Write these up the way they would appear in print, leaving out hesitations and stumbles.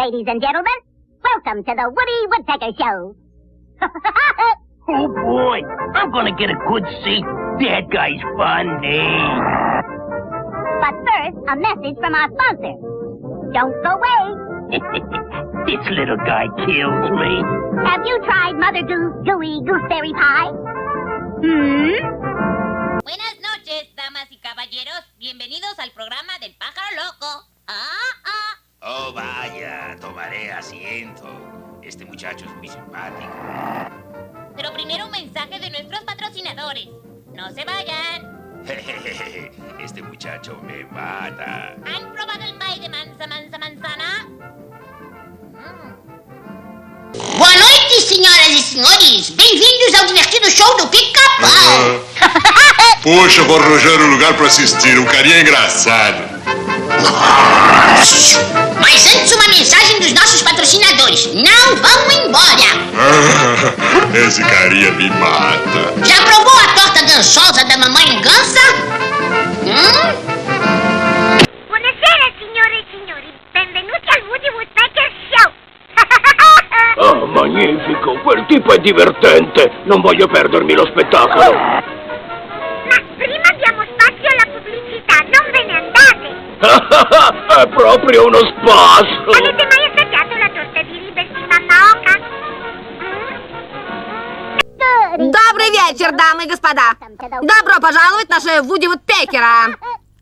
ladies and gentlemen. Welcome to the Woody Woodpecker Show. Oh, boy. I'm gonna get a good seat. That guy's funny. But first, a message from our sponsor. Don't go away. This little guy kills me. Have you tried Mother Goose Gooey Gooseberry Pie? Buenas noches, damas y caballeros. Bienvenidos al programa del pájaro loco. Oh, vaya, tomaré asiento. Este muchacho es muy simpático. Pero primero un mensaje de nuestros patrocinadores. No se vayan. Este muchacho me mata. ¿Han probado el pie de manzana? Boa noite, senhoras e senhores. Bem-vindos ao divertido show do Pica-Pau. Poxa, vou arranjar um lugar para assistir. Um carinha engraçado. Mas antes, uma mensagem dos nossos patrocinadores. Não vão embora. Esse carinha me mata. Já provou a torta gansosa da mamãe Gansa? Buonasera, signore e signori. Benvenuti al Woody Woodpecker Show. Oh, magnifico. Quel tipo è divertente. Non voglio perdermi lo spettacolo. Ma prima diamo spazio alla pubblicità, non ve ne andate. È proprio uno spasso. Avete mai assaggiato la torta di Liberty Mamma Oca? Добрый вечер, дамы и господа! Добро пожаловать в наши Вуди Вудпекера!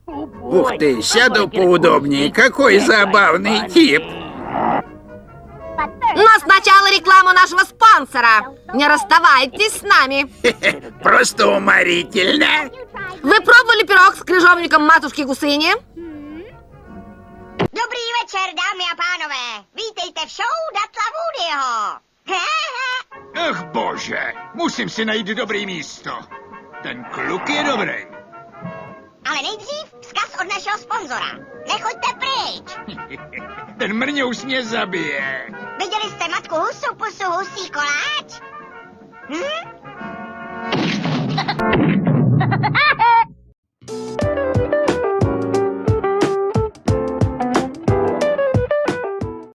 Ух ты, сяду поудобнее. Какой забавный тип. Но сначала реклама нашего спонсора. Не расставайтесь с нами. Просто уморительно. Вы пробовали пирог с крыжовником матушки Гусыни? Dobrý večer, dámy a pánové. Vítejte v show Datla Woodyho. Ach bože, musím si najít dobrý místo. Ten kluk je dobrý. Ale nejdřív vzkaz od našeho sponzora. Nechoďte pryč. Ten mrňous mě zabije. Viděli jste matku Husu Pusu Husí koláč?